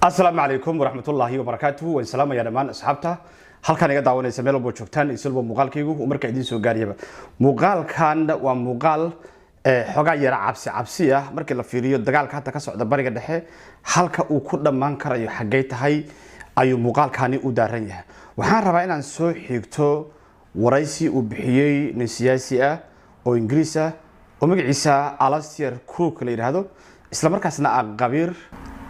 السلام عليكم ورحمة الله وبركاته والسلام يا دمان أصحابته halkan iga daawanaysa meel walba joogtaan isilba muuqaalkaygu oo marka idin soo gaariyaba muuqaalkan waa muuqaal xogaa yara cabsi ah markii la fiiriyo dagaalka hadda ka socda bariga dhexe halka uu ku dhamaan karayo xagay tahay ayuu muuqaalkani u daaran yahay waxaan rabaa inaan soo xigto waraysi uu bixiyay nin siyaasi ah oo Ingiriis ah oo magaciisa HALISTII QARNIGA la yiraahdo isla markaasna khabiir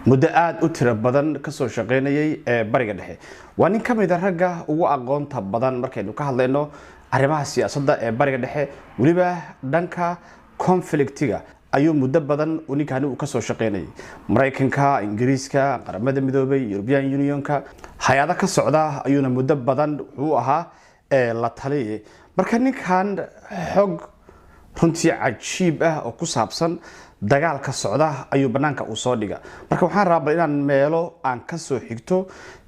muddo aad u tiro badan ka soo shaqeynayay bariga dhexe waa nin ka mid ah ragga ugu aqoonta badan markaynu ka hadlayno arrimaha siyaasadda ee bariga dhexe waliba dhanka conflictiga ayuu muddo badan ninkani uu ka soo shaqeynayay Mareykanka Ingiriiska qaramada midoobay European Unionka hay'adaha ka socda ayuuna muddo badan uu ahaa la taliyay marka ninkan xog runtii cajiib ah oo ku saabsan dagaalka socda ayuu banaanka u soo dhiga marka waxaan rabaa inaan meelo aan ka soo xigto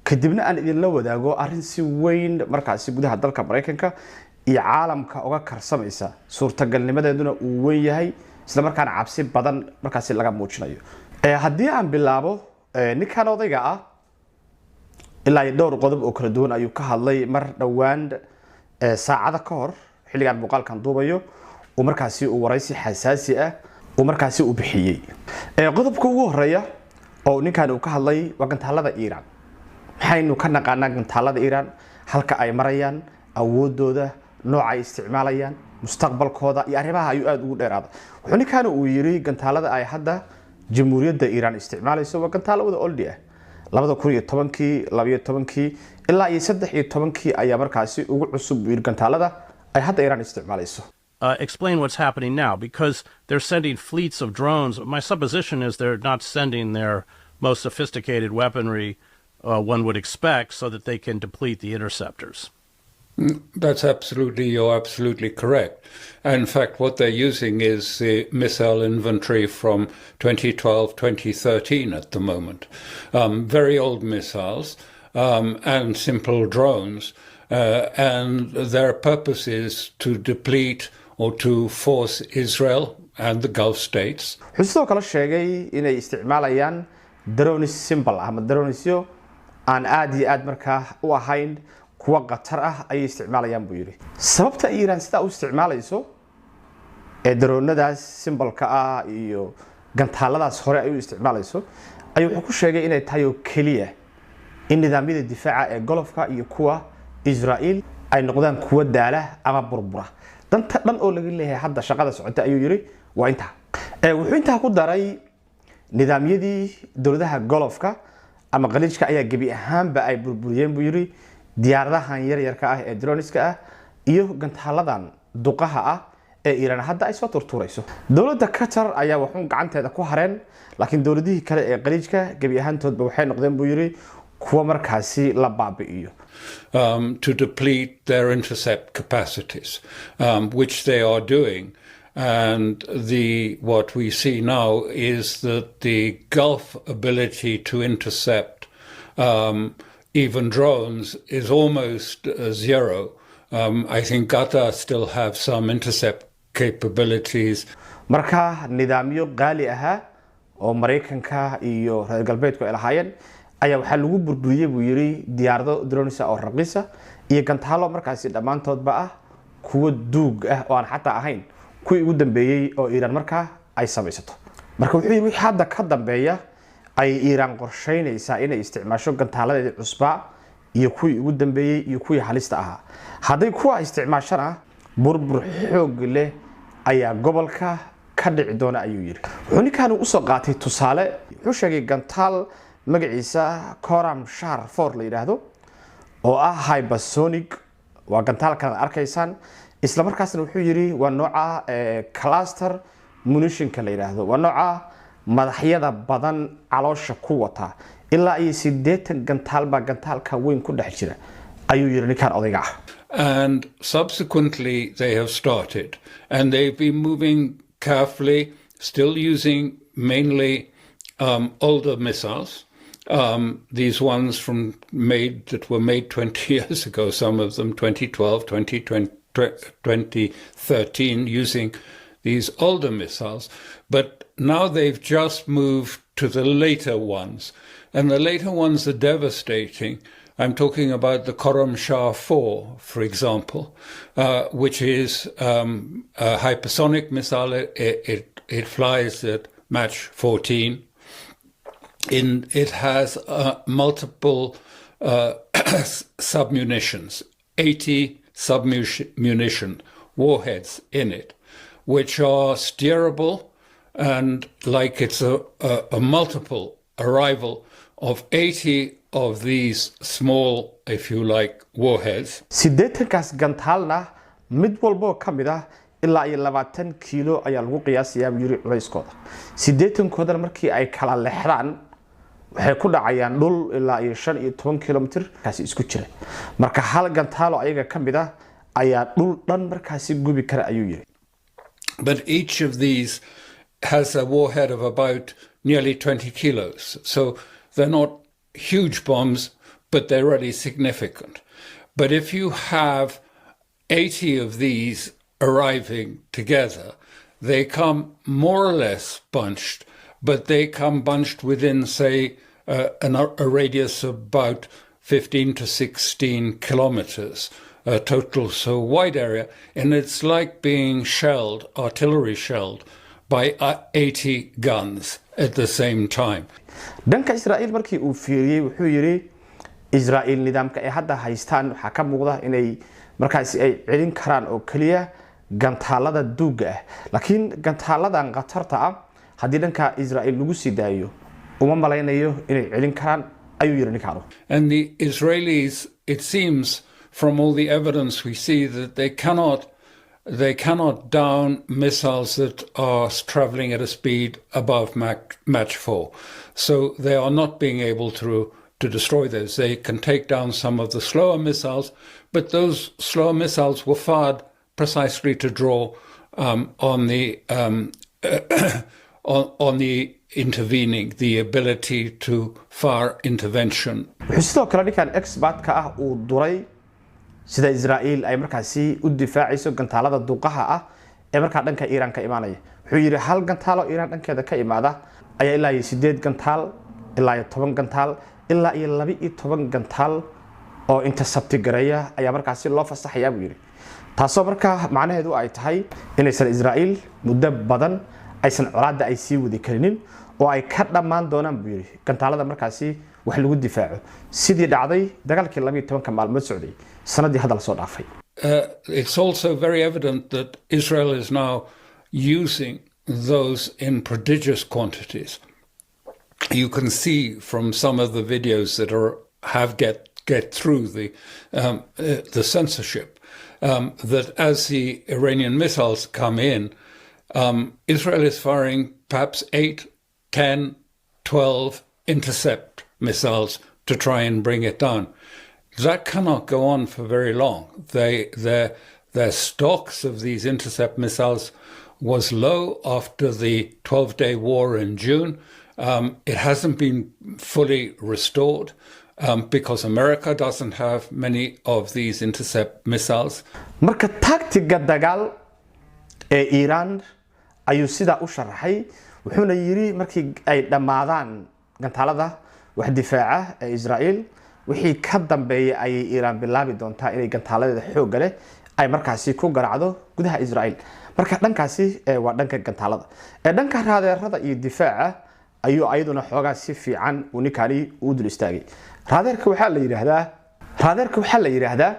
kadibna aan idin la wadaago arrin si weyn markaasi gudaha dalka Mareykanka iyo caalamka uga karsamaysa suurtagalnimadeeduna uu weyn yahay isla markaana cabsi badan markaasi laga muujinayo haddii aan bilaabo ninkan odayga ah ilaa dhowr qodob oo kala duwan ayuu ka hadlay mar dhawaan saacada ka hor xilligan muuqaalkan duubayo oo markaasi uu waraysi xasaasi ah ومركزي وبحيي قضب كوجو هرية أو نكان وكهالله وقنتهالله إيران حين كنا قانا قنتهالله إيران هلك أي مريان أو ودوده نوع استعماليان مستقبل كودا يعرفها يؤد ودراد وحني كانوا ويري قنتهالله أي حدا جمهورية إيران استعمالي سوى قنتهالله وده أولديه لابد كوريا طبنكي لابد طبنكي إلا يصدق طبنكي أي مركزي وعصب وير قنتهالله أي حدا إيران استعمالي سو Explain what's happening now, because they're sending fleets of drones. My supposition is they're not sending their most sophisticated weaponry one would expect so that they can deplete the interceptors. You're absolutely correct. In fact, what they're using is the missile inventory from 2012, 2013 at the moment. Very old missiles and simple drones. And their purpose is to deplete or to force Israel and the Gulf states. حسوا كلا شيء إن استعماليان دروني simple أهم درونيسيو عن عادي مركه وهاين كوا قطرة أي استعماليان بيوري. سبب إيران ستا استعماليسو درون ده simple كا يو قنتهلا ده صهرة أي استعماليسو أيو حكوا شيء إن تايو كلية إن نظامي الدفاع الجولف كا يكوا إسرائيل أي نقدان قوة دالة أما بربرة دنت من أول اللي حد شقادة سعودة أيو يري وإنتها وإنتها كود داري نظام يدي دولتها جولفكا أما قليش كأي جبي أهم بأي بربريين بيري ديارها هنير يركاه درونيسكا إيوه جنت حلادان دقها إيران حتى أي صوت توريسو دولة قطر أيا وحون عنتها دكوا هرين لكن دولتي قليش كا جبي أهم تود بوحين نقدان بيري كوا مركزي لباب إيوه to deplete their intercept capacities, which they are doing. And what we see now is that the Gulf ability to intercept even drones is almost zero. I think Qatar still have some intercept capabilities. marka nidaamyo qaali aha oo Mareykanka iyo reer galbeedku ay lahaayeen ayaa waxa lagu burburiyay buu yiri diyaarado drones oo raqiisa iyo gantaalo markaasi dhamaantoodba ah kuwa duug ah oo aan xataa ahayn kuwii ugu dambeeyay oo Iran markaa ay samaysato marka wuxuu yiri hadda ka dambeeya ay Iran qorsheynaysaa inay isticmaasho gantaaladeeda cusba iyo kuwii ugu dambeeyay iyo kuwii halista ahaa haday kuwa isticmaashana burbur xoog leh ayaa gobolka ka dhici doona ayuu yiri wuxuu ninkan u soo qaatay tusaale wuxuu sheegay gantaal magaciisa koram shar 4 la yiraahdo oo ah Hypersonic waa gantaalka arkaysan isla markaasna wuxuu yiri waa nooca cluster munition ka la yiraahdo waa nooca madaxyada badan caloosha ku wata ilaa ay 80 gantaal ba gantaalka weyn ku dhex jira ayuu yiri ninkan odayga ah and subsequently they have started and they've been moving carefully still using mainly older missiles. These ones that were made 20 years ago, some of them 2012, 2013, using these older missiles. But now they've just moved to the later ones, and the later ones are devastating. I'm talking about the Khorram Shah 4, for example, which is a hypersonic missile. It flies at Mach 14. It has multiple submunitions, 80 submunition warheads in it, which are steerable, and like it's a multiple arrival of 80 of these small, if you like, warheads. sideetankaas gantaalna mid walbo kamid ah ilaa iyo 20 kilo ayaa lagu qiyaasiyaa yiri culayskooda sideetankoodana markii ay kala leexdaan waxay ku dhacayaan dhul ilaa iyo 15 kilomitir kaasi isku jira marka hal gantaalo ayaga kamid ah ayaa dhul dhan markaasi gubi kara ayuu yiri. But each of these has a warhead of about nearly 20 kilos, so they're not huge bombs, but they're really significant. But if you have 80 of these arriving together, they come more or less bunched, but they come bunched within, say, a radius of about 15 to 16 kilometers total, so wide area, and it's like being shelled, artillery shelled, by 80 guns at the same time. dhanka Israel markii uu fiiriyay wuxuu yiri Israel nidaamka ay hadda haystaan waxa ka muuqda inay markaasi ay celin karaan oo kaliya gantaalada duuga ah laakiin gantaaladan qatarta ah hadii dhanka Israel lagu sii daayo uma malaynayo inay celin karaan ayuu yiri ninkaano. And the Israelis, it seems from all the evidence we see, that they cannot down missiles that are traveling at a speed above Mach 4. So they are not being able to destroy those. They can take down some of the slower missiles, but those slower missiles were fired precisely to draw on the intervening, the ability to fire intervention. sidoo kale ninkan expert ka ah uu duray sida Israel ay markaasi u difaacayso gantaalada duqaha ah ee marka dhanka Iran ka imaanaya wuxuu yiri hal gantaalo Iran dhankeeda ka imaada ayaa ilaa 8 gantaal ilaa 10 gantaal ilaa 12 gantaal oo interceptor gareeya ayaa markaasi loo fasaxayaa buu yiri taasoo marka macnaheedu ay tahay inaysan Israel muddo badan aysan colaada ay sii wadi karinin oo ay ka dhamaan doonaan buu yiri gantaalada markaasi wax lagu difaaco sidii dhacday dagaalkii 12 maalmood socday sanadii hadda la soo dhaafay. It's also very evident that Israel is now using those in prodigious quantities. You can see from some of the videos that have get through the censorship that as the Iranian missiles come in, Israel is firing perhaps 8, 10, 12 intercept missiles to try and bring it down. That cannot go on for very long. Their stocks of these intercept missiles was low after the 12-day war in June. It hasn't been fully restored because America doesn't have many of these intercept missiles. marka tactiga dagaal ee Iran ayuu sida u sharaxay wuxuuna yiri markii ay dhamaadaan gantaalada wax difaaca ee Israel wixii ka dambeeyay ay Iran bilaabi doontaa inay gantaaladeeda xoog leh ay markaasi ku garacdo gudaha Israel marka dhankaasi waa dhanka gantaalada ee dhanka raadeerada iyo difaaca ayuu ayaduna xoogaa si fiican u ninkani u dul istaagay raadeerka waxa la yiraahdaa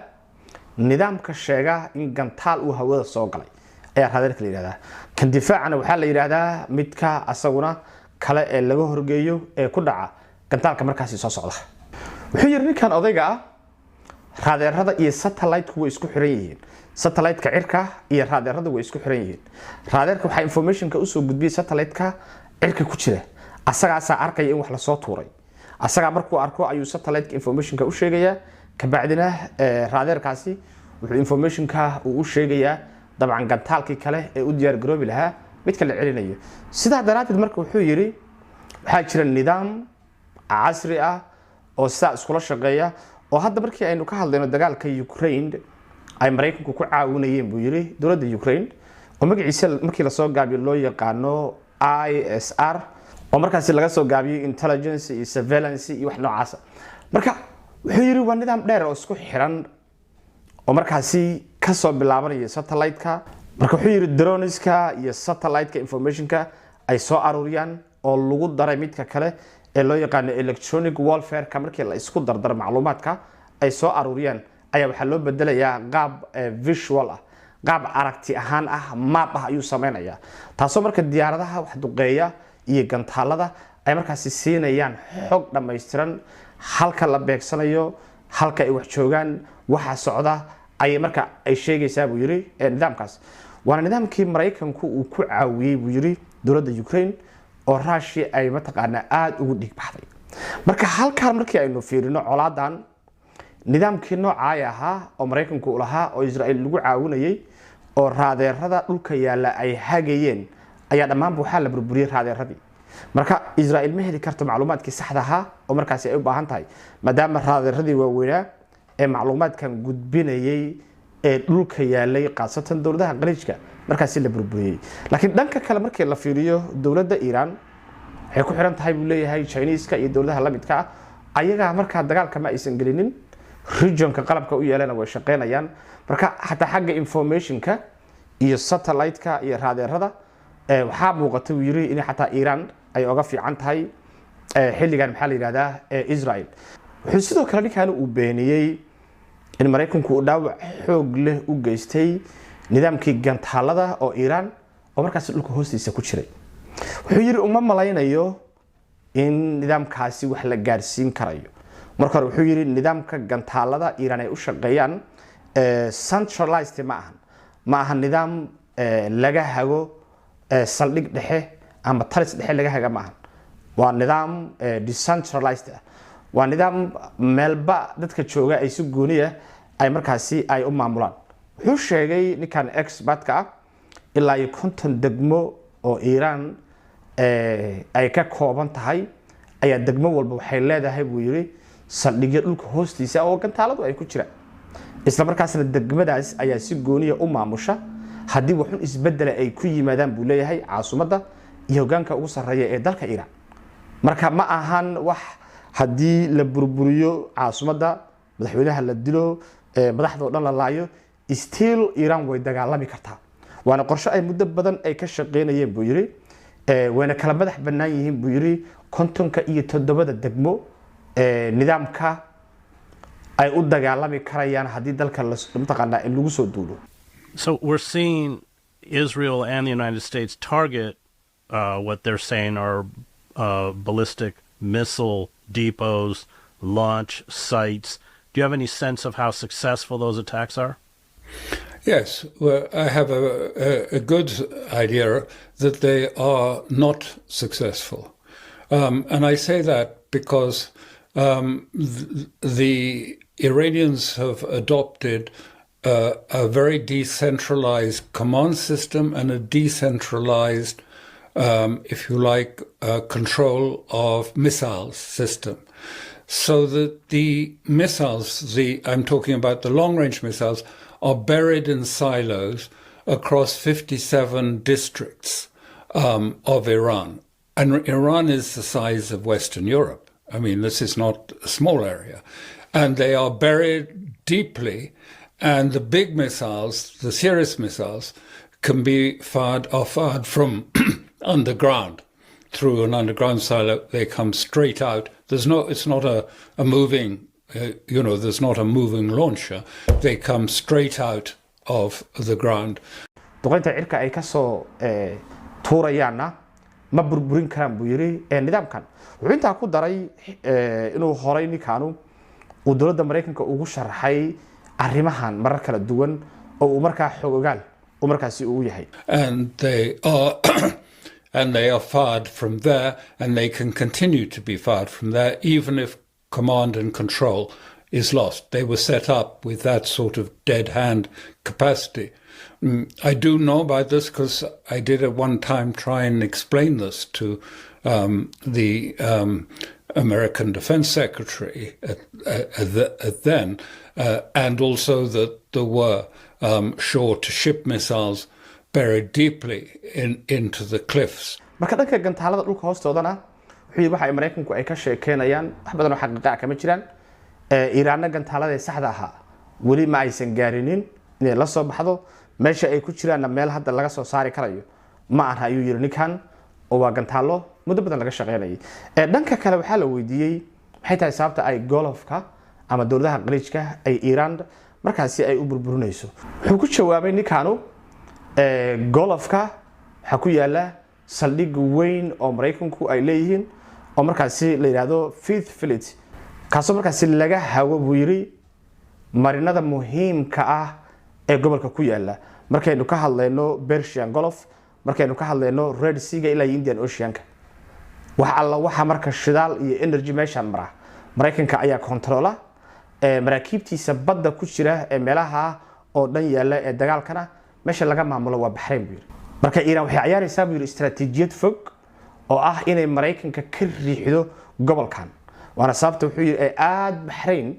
nidaamka sheega in gantaal uu hawada soo galay ayaa raadeerka la yiraahdaa kan difaacana waxa la yiraahdaa midka asaguna kale ee laga horgeeyo ee ku dhaca gantaalka markaasi soo socda wuxuu yiri ninkan odayga ah raadeerada iyo satellite way isku xiran yihiin satellite-ka cirka iyo raadeerada way isku xiran yihiin raadeerka waxa information-ka u soo gudbiyay satellite-ka cirka ku jira asagaas arkay in wax la soo tuuray asaga markuu arko ayuu satellite information-ka u sheegaya ka bacdina raadeerkaasi wuxuu information-ka u sheegaya dabcan gantaalkii kale ee u diyaar garoobi lahaa midka la celinayo sidaa daraadeed marka wuxuu yiri waxa jira nidaam casri ah oo saa iskula shaqeeya oo hadda markii aynu ka hadlayno dagaalka Ukraine ay Mareykanku ku caawinayeen buu yiri dawladda Ukraine oo magaciisa markii la soo gaabiyo loo yaqaano ISR oo markaasi laga soo gaabiyay intelligence iyo surveillance iyo wax noocaas marka wuxuu yiri waa nidaam dheer oo isku xiran oo markaasi ka soo bilaabanaya satellite-ka marka wuxuu yiri droneska iyo satellite-ka information-ka ay soo aruuriyaan oo lagu daray midka kale ee loo yaqaan electronic warfare ka markii la isku dardar macluumaadka ay soo aruuriyaan ayaa waxa loo bedelayaa qaab visual ah qaab aragti ahaan ah map ah ayuu sameeynaya taasoo marka diyaaradaha wax duqeeya iyo gantaalada ay markaasi siinayaan xog dhameystiran halka la beegsanayo halka ay wax joogaan waxa socda ay marka ay sheegaysaa buu yiri nidaamkaas waana nidaamkii Mareykanku uu ku caawiyay buu yiri dowladda Ukraine oo Russia ay mataqaana aad ugu dhig baxday marka halkaan markii aynu fiirino colaadan nidaamkii noocay ahaa oo Mareykanku u lahaa oo Israel lagu caawinayay oo raadeerada dhulka yaala ay hagayeen ayaa dhamaan waxa la burburiyay raadeeradii marka Israel ma heli karto macluumaadkii saxda ah oo markaasi ay u baahan tahay maadaama raadeeradii waaweynaa ee macluumaadkan gudbinayay ee dhulka yaalay qaasatan dawladaha qaliijka markaasi la burburiyay laakiin dhanka kale markii la fiiriyo dawladda Iran waxay ku xiran tahay buu leeyahay Chinese-ka iyo dawladaha la midka ah ayaga marka dagaalka ma aysan gelinin regionka qalabka u yeelana way shaqeynayaan marka xataa xagga information-ka iyo satellite-ka iyo raadeerada waxa muuqata uu yiri in xataa Iran ay uga fiican tahay xilligan maxaa la yiraahdaa Israel wuxuu sidoo kale ninkan uu beeniyay in Mareykanku uu dhaawac xoog leh u geystay nidaamkii gantaalada oo Iran oo markaas dhulka hoostiisa ku jiray wuxuu yiri uma malaynayo in nidaamkaasi wax la gaarsiin karayo marka wuxuu yiri nidaamka gantaalada Iran ay u shaqeeyaan centralized ma aha nidaam laga hago saldhig dhexe ama talis dhexe laga haga ma aha waa nidaam decentralized waa nidaam meelba dadka jooga ay si gooniya ay markaasi ay u maamulaan wuxuu sheegay ninkan expert-ka ah ilaa 50 degmo oo Iran ay ka kooban tahay ayaa degmo walba waxay leedahay buu yiri saldhigyo dhulka hoostiisa oo gantaaladu ay ku jiraan isla markaasna degmadaas ayaa si gooniya u maamusha hadii wuxuu isbedel ay ku yimaadaan buu leeyahay caasimadda iyo hoggaanka ugu sareeya ee dalka Iran marka ma ahan wax hadii la burburiyo caasimadda madaxweynaha la dilo madaxda dhan la laayo still Iran way dagaalami kartaa waana qorshe ay muddo badan ay ka shaqeynayeen buu yiri wayna kala madax bannaan yihiin buu yiri kontonka iyo 7 degmo nidaamka ay u dagaalami karayaan hadii dalka la mutaqaana in lagu soo duulo So we're seeing Israel and the United States target what they're saying are ballistic missile depots, launch sites. Do you have any sense of how successful those attacks are? Yes, well, I have a good idea that they are not successful. And I say that because the Iranians have adopted a very decentralized command system and a decentralized, if you like, control of missiles system. So that the missiles, I'm talking about the long-range missiles, are buried in silos across 57 districts of Iran. And Iran is the size of Western Europe. I mean, this is not a small area. And they are buried deeply. And the big missiles, the serious missiles, can be fired from underground through an underground silo. They come straight out. It's not a moving, there's not a moving launcher. They come straight out of the ground. duqeynta cirka ay ka soo tuurayaana ma burburin karaan buu yiri nidaamkan wuxuu intaa ku daray inuu horay ninkaanu uu dowladda Mareykanka ugu sharaxay arrimahan marar kala duwan oo uu markaa xogogaal uu markaasi uu yahay and they are fired from there and they can continue to be fired from there even if command and control is lost. They were set up with that sort of dead hand capacity. I do know about this because I did at one time try and explain this to the American Defense Secretary at then, and also that there were shore-to-ship missiles buried deeply into the cliffs. marka dhanka gantaalada dhulka hoostoodana wixii waxa Mareykanku ay ka sheekeynayaan wax badan oo xaqiiqo kama jiraan Iiraanna gantaalada saxda ah wali ma aysan gaarinin inay la soo baxdo meesha ay ku jiraan meel hadda laga soo saari karayo ma aha ayuu yiri ninkan oo waa gantaalo muddo badan laga shaqeynayay dhanka kale waxa la weydiiyay maxay tahay sababta ay golofka ama dowladaha qaliijka ay Iiraan markaasi ay u burburinayso wuxuu ku jawaabay ninkanu golofka waxa ku yaala saldhig weyn oo Mareykanku ay leeyihiin oo markaasi la yiraahdo Fifth Fleet kaasoo markaasi laga hawo buu yiri marinada muhiimka ah ee gobolka ku yaala markaynu ka hadlayno Persian Gulf markaynu ka hadlayno Red Sea ilaa Indian Ocean-ka waxa marka shidaal iyo energy meeshan mara Mareykanka ayaa controla maraakiibtiisa badda ku jira ee meelaha oo dhan yaala ee dagaalkana meesha laga maamulo waa Bahrain buu marka Iiraan waxay ciyaaraysaa buu istaraatiijiyad fog oo ah inay Mareykanka ka riixdo gobolkan waana sababta wuxuu yiri aad Bahrain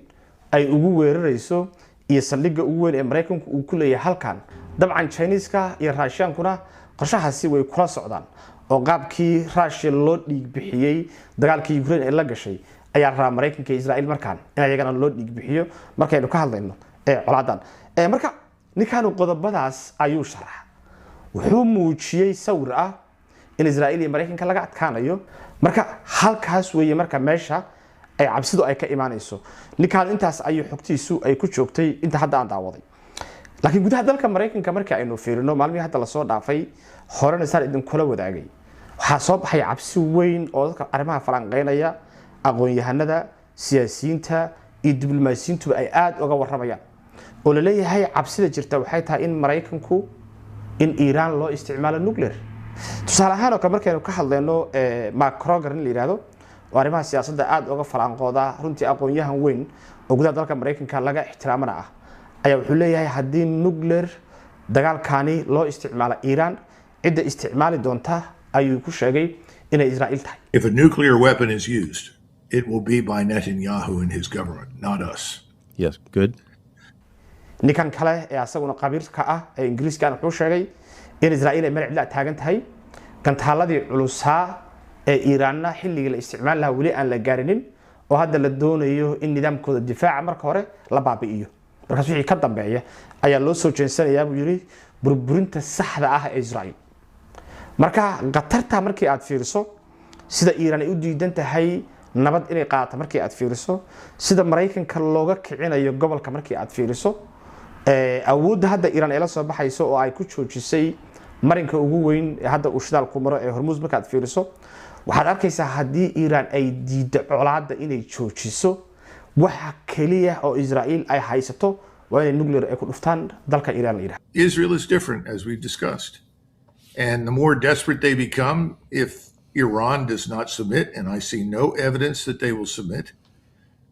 ay ugu weerarayso iyo saldhigga ugu weyn ee Mareykanku uu ku leeyahay halkan dabcan Chinese-ka iyo Russian-kuna qorshahaasi way kula socdaan oo qaabkii Russia loo dhiig bixiyay dagaalkii Ukraine ee la gashay ayaa raad Mareykanka iyo Israel markaan in ayagana loo dhiig bixiyo markaynu ka hadlayno colaadan marka ninkan qodobadaas ayuu sharax wuxuu muujiyay sawir ah in Israel iyo Mareykanka laga adkaanayo marka halkaas weeye marka meesha ay cabsidu ay ka imaanayso ninkan intaas ayuu xogtiisu ay ku joogtay inta hadda aan daawaday laakiin gudaha dalka Mareykanka marka aynu fiirino maalmihii hadda la soo dhaafay horena sar idin kula wadaagay waxa soo baxay cabsi weyn oo dadka arrimaha falanqeynaya aqoon-yahanada siyaasiyiinta iyo diblomaasiyiintu ay aad uga waramayaan oo la leeyahay cabsida jirta waxay tahay in Mareykanku in Iiraan loo isticmaalo nuclear tusaale ahaan oo markaynu ka hadlayno macrogarin la yiraahdo oo arrimaha siyaasadda aad uga falanqooda runtii aqoon-yahan weyn oo gudaha dalka Mareykanka laga ixtiraamana ah ayaa wuxuu leeyahay haddii nuclear dagaalkani loo isticmaalo Iiraan cidda isticmaali doonta ayuu ku sheegay inay Israel tahay If a nuclear weapon is used, it will be by Netanyahu and his government, not us. Yes, good. ninkan kale ee asaguna qabiirka ah ee Ingiriiska wuxuu sheegay in Israel ay meel cid taagan tahay gantaaladii culusaa ee Iiraanna xilliga la isticmaal lahaa wali aan la gaarinin oo hadda la doonayo in nidaamkooda difaaca marka hore la baabi'iyo markaas wixii ka dambeeya ayaa loo soo jeensanayaa buu yiri burburinta saxda ah ee Israel marka qatarta markii aad fiiriso sida Iiraan ay u diidan tahay nabad inay qaato markii aad fiiriso sida Mareykanka looga kicinayo gobolka markii aad fiiriso awoodda hadda Iiraan ay la soo baxayso oo ay ku joojisay marinka ugu weyn ee hadda uu shidaal ku maro ee Hormuz marka aad fiiriso waxaad arkaysaa haddii Iiraan ay diido colaadda inay joojiso waxa kaliya oo Israel ay haysato waa in nuclear ay ku dhuftaan dalka Iiraan la yiraahdo Israel is different, as we've discussed. And the more desperate they become, if Iran does not submit, and I see no evidence that they will submit,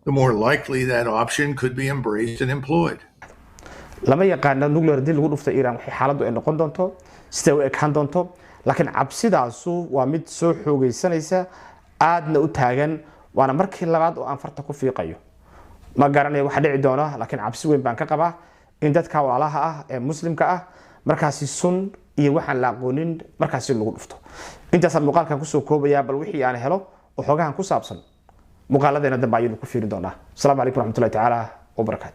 the more likely that option could be embraced and employed. lama yaqaano nuclear dil lagu dhufta Iiraan waxay xaaladdu ay noqon doonto sida ay ekaan doonto laakiin cabsidaasu waa mid soo xoogaysanaysa aadna u taagan waana markii labaad oo aan farta ku fiiqayo ma garanayo waxa dhici doona laakiin cabsi weyn baan ka qabaa in dadka walaalaha ah ee muslimka ah markaasi sun iyo waxaan la aqoonin markaasi lagu dhufto intaas muuqaalkan ku soo koobaya bal wixii aan helo oo xogahan ku saabsan muuqaaladeena dambe ayaynu ku fiiri doonaa assalamu alaykum warahmatullahi ta'ala wa barakatuh